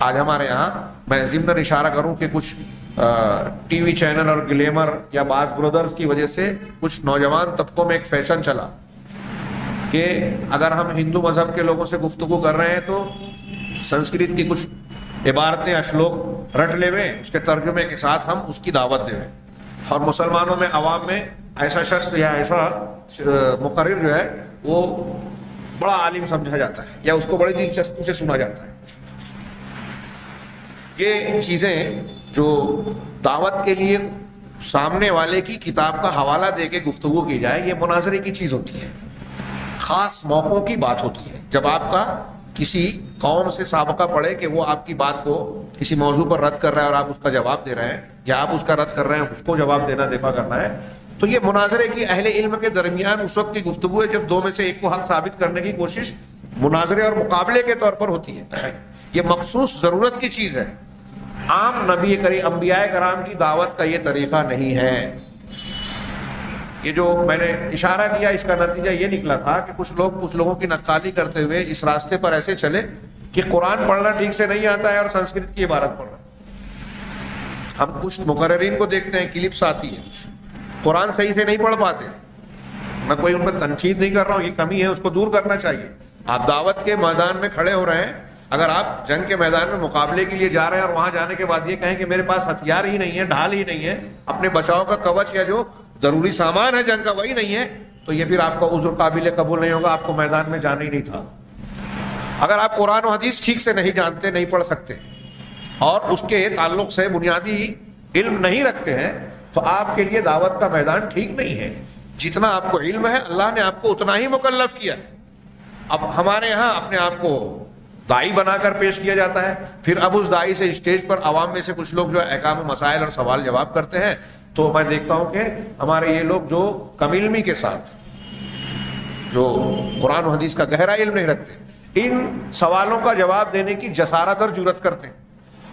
آج ہمارے یہاں میں ضمن اشارہ کروں کہ کچھ ٹی وی چینل اور گلیمر یا باز برادرز کی وجہ سے کچھ نوجوان طبقوں میں ایک فیشن چلا کہ اگر ہم ہندو مذہب کے لوگوں سے گفتگو کر رہے ہیں تو سنسکرت کی کچھ عبارتیں اشلوک رٹ لے ہوئے، اس کے ترجمے کے ساتھ ہم اس کی دعوت دیں، اور مسلمانوں میں عوام میں ایسا شخص یا ایسا مقرر جو ہے وہ بڑا عالم سمجھا جاتا ہے یا اس کو بڑی دلچسپی سے سنا جاتا ہے۔ یہ چیزیں جو دعوت کے لیے سامنے والے کی کتاب کا حوالہ دے کے گفتگو کی جائے، یہ مناظرے کی چیز ہوتی ہے، خاص موقعوں کی بات ہوتی ہے، جب آپ کا کسی قوم سے سابقہ پڑے کہ وہ آپ کی بات کو کسی موضوع پر رد کر رہا ہے اور آپ اس کا جواب دے رہے ہیں، یا آپ اس کا رد کر رہے ہیں اس کو جواب دینا، دفاع کرنا ہے، تو یہ مناظرے کی اہل علم کے درمیان اس وقت کی گفتگو ہے جب دو میں سے ایک کو حق ثابت کرنے کی کوشش مناظرے اور مقابلے کے طور پر ہوتی ہے۔ یہ مخصوص ضرورت کی چیز ہے، عام نبی کریم انبیاء کرام کی دعوت کا یہ طریقہ نہیں ہے۔ یہ جو میں نے اشارہ کیا اس کا نتیجہ یہ نکلا تھا کہ کچھ لوگوں کی نقالی کرتے ہوئے اس راستے پر ایسے چلے کہ قرآن پڑھنا ٹھیک سے نہیں آتا ہے اور سنسکرت کی عبارت پڑھ رہا ہے۔ ہم کچھ مقررین کو دیکھتے ہیں، کلپس آتی ہے، قرآن صحیح سے نہیں پڑھ پاتے۔ میں کوئی ان پر تنقید نہیں کر رہا ہوں، یہ کمی ہے، اس کو دور کرنا چاہیے۔ آپ دعوت کے میدان میں کھڑے ہو رہے ہیں، اگر آپ جنگ کے میدان میں مقابلے کے لیے جا رہے ہیں اور وہاں جانے کے بعد یہ کہیں کہ میرے پاس ہتھیار ہی نہیں ہے، ڈھال ہی نہیں ہے، اپنے بچاؤ کا کوچ یا جو ضروری سامان ہے جنگ کا وہی نہیں ہے، تو یہ پھر آپ کا عذر قابل قبول نہیں ہوگا، آپ کو میدان میں جانا ہی نہیں تھا۔ اگر آپ قرآن و حدیث ٹھیک سے نہیں جانتے، نہیں پڑھ سکتے اور اس کے تعلق سے بنیادی علم نہیں رکھتے ہیں، تو آپ کے لیے دعوت کا میدان ٹھیک نہیں ہے۔ جتنا آپ کو علم ہے اللہ نے آپ کو اتنا ہی مکلف کیا ہے۔ اب ہمارے ہاں اپنے آپ کو دائی بنا کر پیش کیا جاتا ہے، پھر اب اس دائی سے اسٹیج پر عوام میں سے کچھ لوگ جو احکام و مسائل اور سوال جواب کرتے ہیں، تو میں دیکھتا ہوں کہ ہمارے یہ لوگ جو کم علمی کے ساتھ جو قرآن و حدیث کا گہرا علم نہیں رکھتے، ان سوالوں کا جواب دینے کی جسارت اور جرات کرتے ہیں،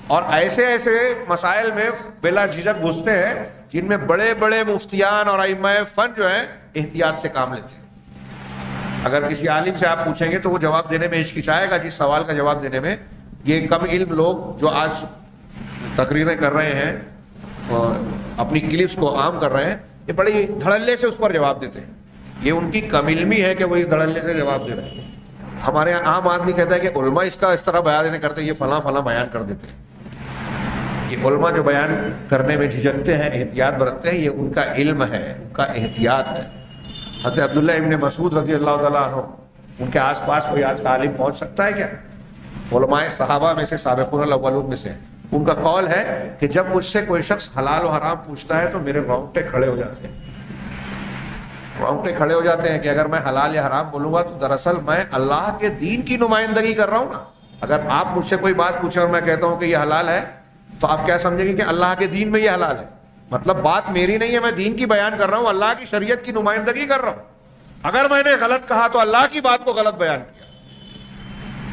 اور ایسے ایسے مسائل میں بلا جھجک گھستے ہیں جن میں بڑے بڑے مفتیان اور ائمہ فن جو ہیں احتیاط سے کام لیتے ہیں۔ اگر کسی عالم سے آپ پوچھیں گے تو وہ جواب دینے میں ہچکچائے گا، جس سوال کا جواب دینے میں۔ یہ کم علم لوگ جو آج تقریریں کر رہے ہیں اور اپنی کلپس کو عام کر رہے ہیں، یہ بڑی دھڑلے سے اس پر جواب دیتے ہیں۔ یہ ان کی کم علمی ہے کہ وہ اس دھڑلے سے جواب دے رہے ہیں۔ ہمارے یہاں عام آدمی کہتا ہے کہ علماء اس کا اس طرح بیان نہیں کرتے، یہ فلاں فلاں بیان کر دیتے ہیں۔ یہ علماء جو بیان کرنے میں جھجکتے ہیں، احتیاط برتتے ہیں، یہ ان کا علم ہے، ان کا احتیاط ہے۔ حضرت عبداللہ ابن مسعود رضی اللہ تعالیٰ عنہ، ان کے آس پاس کوئی آج کا عالم پہنچ سکتا ہے کیا؟ علماء صحابہ میں سے، سابقون الاولون میں سے، ان کا قول ہے کہ جب مجھ سے کوئی شخص حلال و حرام پوچھتا ہے تو میرے رونگٹے کھڑے ہو جاتے ہیں۔ رونگٹے کھڑے ہو جاتے ہیں کہ اگر میں حلال یا حرام بولوں گا تو دراصل میں اللہ کے دین کی نمائندگی کر رہا ہوں نا۔ اگر آپ مجھ سے کوئی بات پوچھیں اور میں کہتا ہوں کہ یہ حلال ہے تو آپ کیا سمجھیں گے کہ اللہ کے دین میں یہ حلال ہے؟ مطلب بات میری نہیں ہے، میں دین کی بیان کر رہا ہوں، اللہ کی شریعت کی نمائندگی کر رہا ہوں۔ اگر میں نے غلط کہا تو اللہ کی بات کو غلط بیان کیا۔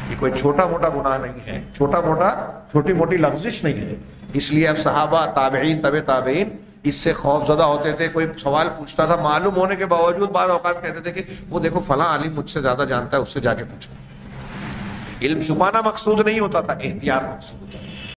یہ کوئی چھوٹا موٹا گناہ نہیں ہے، چھوٹی موٹی لغزش نہیں ہے۔ اس لیے اب صحابہ، تابعین، تبع تابعین اس سے خوف زدہ ہوتے تھے۔ کوئی سوال پوچھتا تھا، معلوم ہونے کے باوجود بعض اوقات کہتے تھے کہ وہ دیکھو فلاں عالم مجھ سے زیادہ جانتا ہے، اس سے جا کے پوچھو۔ علم چھپانا مقصود نہیں ہوتا تھا، احتیاط مقصود ہوتا تھا۔